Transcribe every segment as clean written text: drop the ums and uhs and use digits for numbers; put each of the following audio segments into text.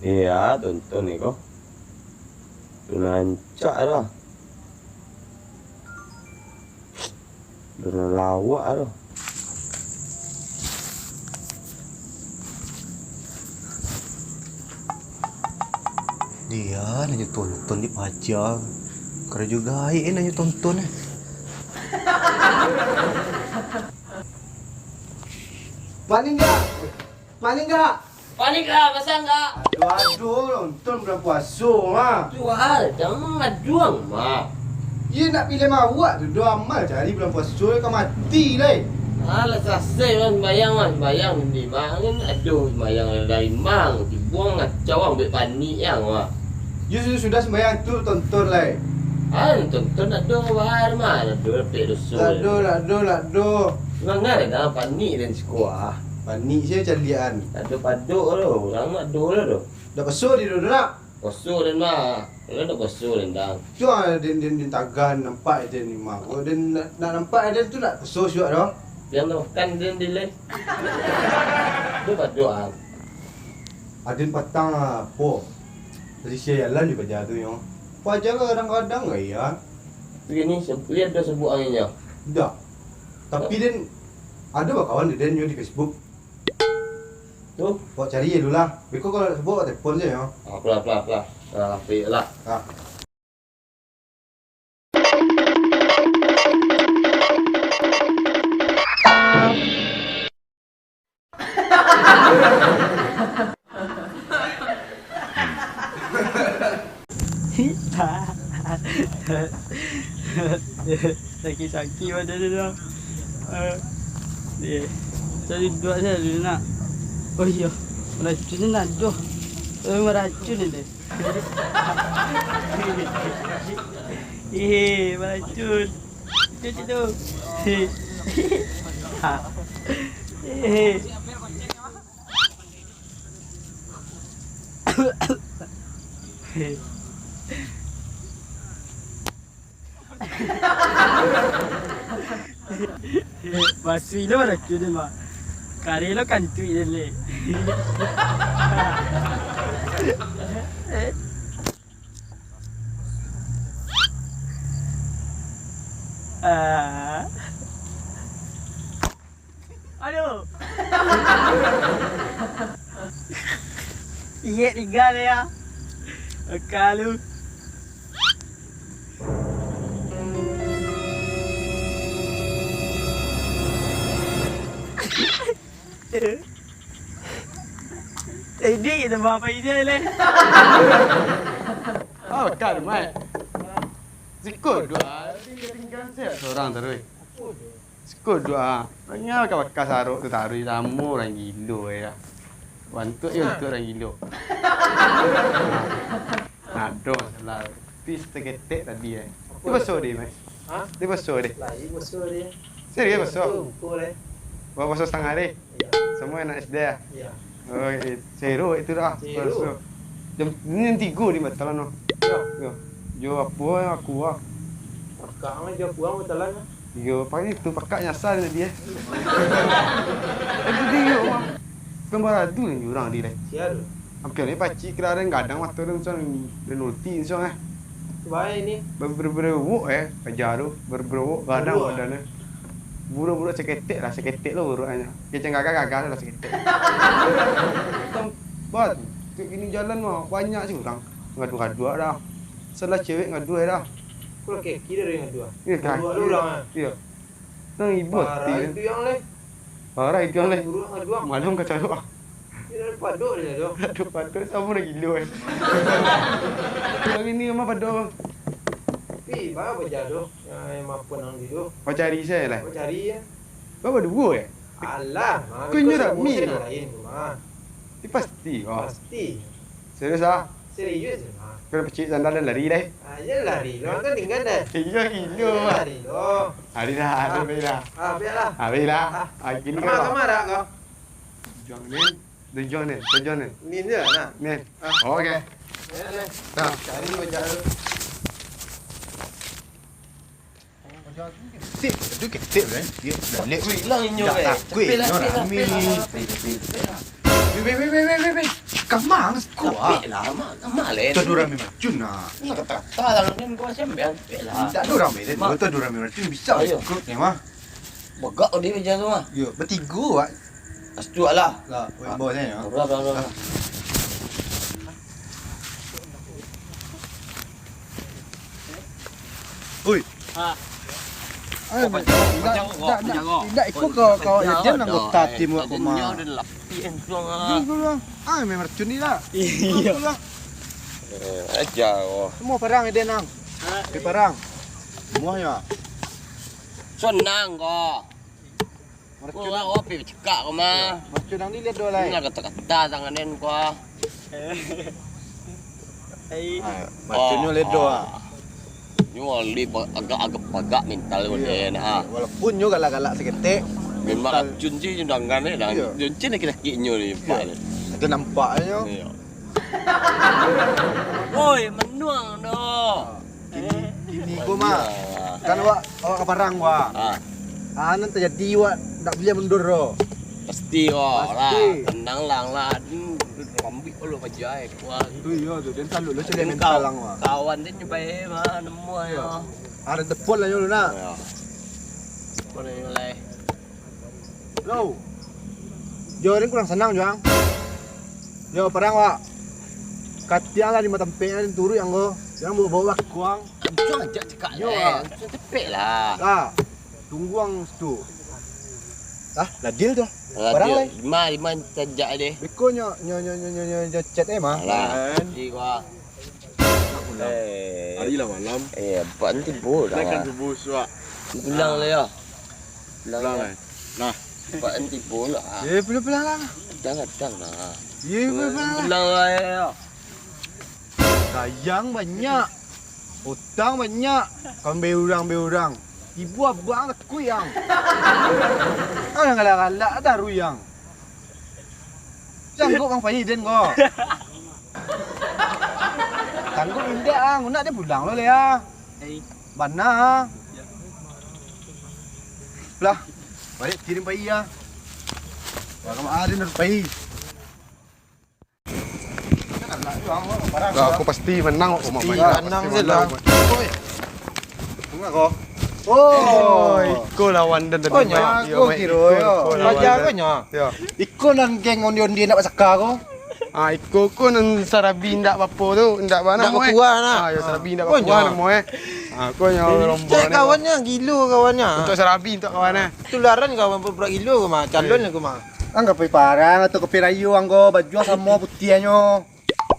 Iya, tonton ni kau. Rancak dah. Lawak dah. Dia nanya tonton di pajak. Keren juga nanya tonton. Paling enggak? Paling enggak? Panik lah, masa enggak? Aduh, nonton bulan puasa, mah. Jual, jangan ngajuang, mak. Dia nak pilih mawak tu, dua amal cari bulan puasa, kau mati leh. Alah, selesai kan bayang ni, mak. Aduh, bayang dari mang. Dibuang ngacau, ambil panik yang, mak. You sudah sembahyang tu, tonton leh. Tonton aduh, bahar, mak. Aduh, lepik dosa. Aduh. Mangai dah panik dan sekolah. Panik saya calian. Aduh, paduk tu. Orang nak aduh lah tu. Dah besar dia dah nak. Kosul dan mak. Kalau dah kosul dan dah. Tu dia tagan nampak dia ni mak. Oh, dia nak nampak dia tu nak besar juga dah. Yang tu kan dia delay. Tu paduk ah. Ada patang apa? Dari saya jalan di pajar tu yang. Pajar kadang-kadang ya. Begini, lihat dah sebut anginnya. Dah. Tapi dia ada kawan dia new di Facebook. Tu. Kau cari je dulu lah. Beko kalau sebut kat telefon je ya. Pelan. Apik lah. Sakit pada dia dah. Dia cari dua saya dulu nak. Oh iya, meracun ni nak doh. Meracun ni deh. Meracun. Cuci tu. Masih lo meracun ni mak. Kari lo kan tu ini le. Aduh. Iya tinggal ya. Kalau ini kita apa ini le? Oh, kan, Mat. Sikut dua. Tinggal saya seorang terus. Sikut dua. Banyak bekas saruk tu taruh tamu orang gilo ya. Bantu untuk orang gilo. Aduh, salah. Pis terketek tadi Dia besar dia, Mat. Ha? Dia besar dia. Lagi besar dia. Serius besar. Boleh. Berapa besar setengah dia? Semua anak SD ya? Ya. Oh, zero itu dah. Zero. Jam 3 di batalan no. Yo apa aku ah. Pakak mah dia buang betalan. Yo pakai itu pakak nyasar dia. Itu dia mah. Gambar adu ni orang dia. Sial. Hampir ni pacik kerana kadang mata dia macam penalti macam Baik ni. Berberwuk pajaru berberwuk kadang badannya. Buru-buru seketek lah buruannya. Dia macam gagal lah seketek. Tempat ini jalan mah banyak sih orang. Ngadu-ngadu dah. Salah cewek ngadu dah. Kau kaki dari yang dua. Ya kaki. Dua orang. Iya. Nang ibu Parah itu yang le. Parah itu yang le. Buru ngadu. Malam kacau doa. Ini paduk dia tu. Aduh patut sama lagi gilo Yang ini mah paduk. Pi, bawa berjadu. Yang mampu nang gitu. Kau cari saya lah. Kau cari ya. Bawa dua Alah, Kau nyuruh mi. lain mah. Ini pasti. Oh. Pasti. Serius ah. Serius mah. Kau pecik sandal dan lari dah. Aja lari. Lo kan tinggal dah. Iya gilo mah. Lari lo. Hari dah, hari dah. Biarlah. Hari dah. Gini Kamar dah kau. Juang ni. Ni dia nak. Ni. Okey. Dah. Cari berjadu. Tip, tu ke tip kan? Dia dah lek. Kuih lah inyo Dah eh. tak kuih. Pela. Wei. Kamang kuah. Kapek lah, mak le. Tu orang memang cun lah. Nak kata lah kan kau sembilan kapek lah. Tak ada orang memang. Tu orang memang cun bisa Ayo. ikut ni mah. Begak dia macam tu mah. Yo, bertiga ah. Astu lah. Lah, bos ni. Berapa. Oi. Ha. Tak ikut kau dia nak gotat tim aku mah. Dia ada lapian tuang Aku bilang, memang racun ni lah. Iya. Ajar oh. Semua perang dia nang. Perang. Semuanya. Senang kau. Kau lah kau pergi cekak kau mah. Racun nang ni lihat dua lai. Nak kata-kata tangan ni kau. Racunnya lihat dua. Ni wali agak-agak pagak mental kau dia nah. Walaupun nyo galak-galak seketik, Memang racun sih jundangan ni dah. Iya. Juncin nak kira-kiranya ni pak ni. itu nampaknya. Iya. Oi, menuang doh. Ini gua mah. Kan awak ke barang gua. Nanti jadi awak tak boleh mundur ro. Pasti kau lah. Pasti. Tenang lang lah. Ambil kalau bajai kuat. Iya tu, dia selalu lo cari Kau mental lang gua. kawan dia nyoba mah nemu ayo. Ada tepol lah nyo na. Ya. Boleh mulai. Lo. Jo ni kurang senang Joang. Jo perang wak. Katiang lah di mata tempe ni turu yang go. Yang bawa kuang. Jangan ajak cakap Yo, lah. Cepet lah. Lah. Tunggu ang tu. Lah deal tu. Barang lai. Lima tajak dia. Beko nyo chat mah. Alah. Di gua. Hari lah malam. Apa nanti bodoh lah. subuh suak. Pulang lah ya. Pulang lah. Nah. Apa nanti bodoh lah. Ye pelan-pelan lah. Jangan lah. Ye pelan-pelan. Pulang lah ya. Sayang banyak. Hutang banyak. Kau berurang. Ibu abang aku yang. Kau yang galak-galak dah ruyang. Sanggup kang Fahidin kau. Sanggup indah ang, nak dia pulang lo ya. Bana. Lah. Balik kirim pai ya. Wala maaari na pai. Aku pasti menang kok Pasti menang je lah. Tunggu kau. Oh, Iko lawan dan oh nya, aku kira yo. Raja kau nya. Ya. Iko nan geng ondi nak pasaka kau. Iko ko nan sarabi ndak apa tu, ndak mana Ndak berkuah nak. Ya sarabi ndak Oh, berkuah nya. nama Aku nya rombongan. Cek kawannya gilo kawannya. Untuk sarabi untuk kawan Tularan kawan berapa kilo kau mah, calon aku mah. Angga pai parang atau kopi rayu anggo baju sama putihnya.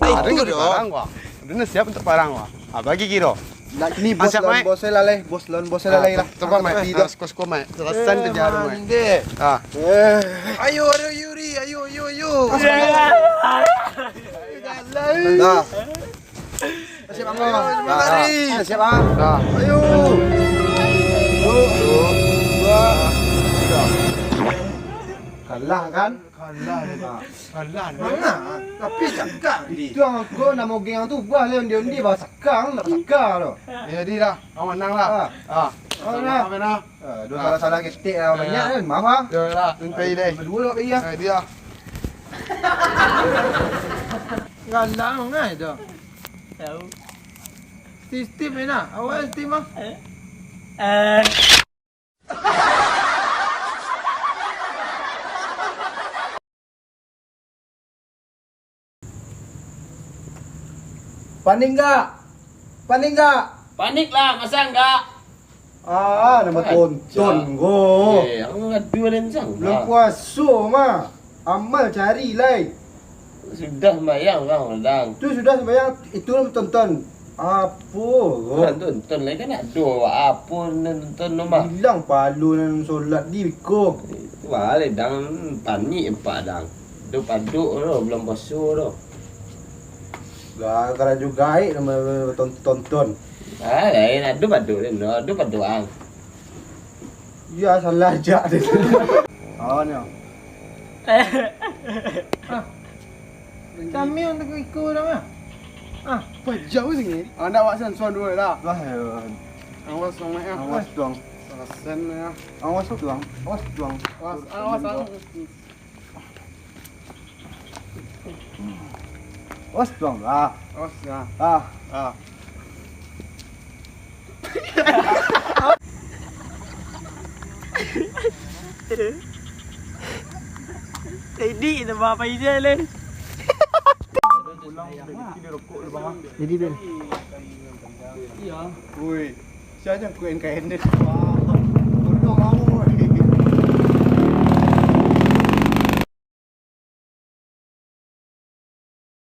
Ada ke parang gua. Udah siap untuk parang gua. Bagi kiro. Nah, ini bos Siap, Mai? lawan bos lalai, bos lawan bos lalai lah. Coba mai, sko mai. Selasan ke jarum mai. Deh. Ayo Yuri, ayo. Dah. Siap anggo. Mari. Siap ah. Dah. Ayo. Kalah kan? Kalah. Mana? Tapi cakap itu aku nama geng tu buah leon dia bahasa kang nak sakar tu. Ya di dah. Awak menang lah. Oh nah. Mana? Dua kalau salah ketik lah banyak kan. Maaf ah. Ya lah, tuntai deh. Berdua tak iya. Dia. Galang kan itu. Tahu. Sistem ni nak. Awal sistem ah. Paning enggak? Panik lah, masa enggak? Nama tonton go. Aku ngadu dan sang. Belum puasa mah. Amal cari lai. Sudah mayang bang, Rendang. Tu sudah sembahyang, itu tonton. Apa? Kan tonton lagi kan ada apa nonton nomah. Hilang palu dan solat di biko. Wah, dang panik empat dang. Duk paduk tu, belum puasa tu. Gara juga nama tonton. Lain ada paduk ni, ada paduk ang. Ya salah ajak dia. Ni. Kami untuk ikut orang ah. Jauh sini. Anda waksan suan dua dah. Lah. Awas dong mai. Awas tuang. Selasan ya. Awas tuang. Awas. Os tuang lah. Os ah. Ah. Ah. Ini kita bawa dia Len. Jadi Ben. Iya. Woi, siapa yang kuen kain ni?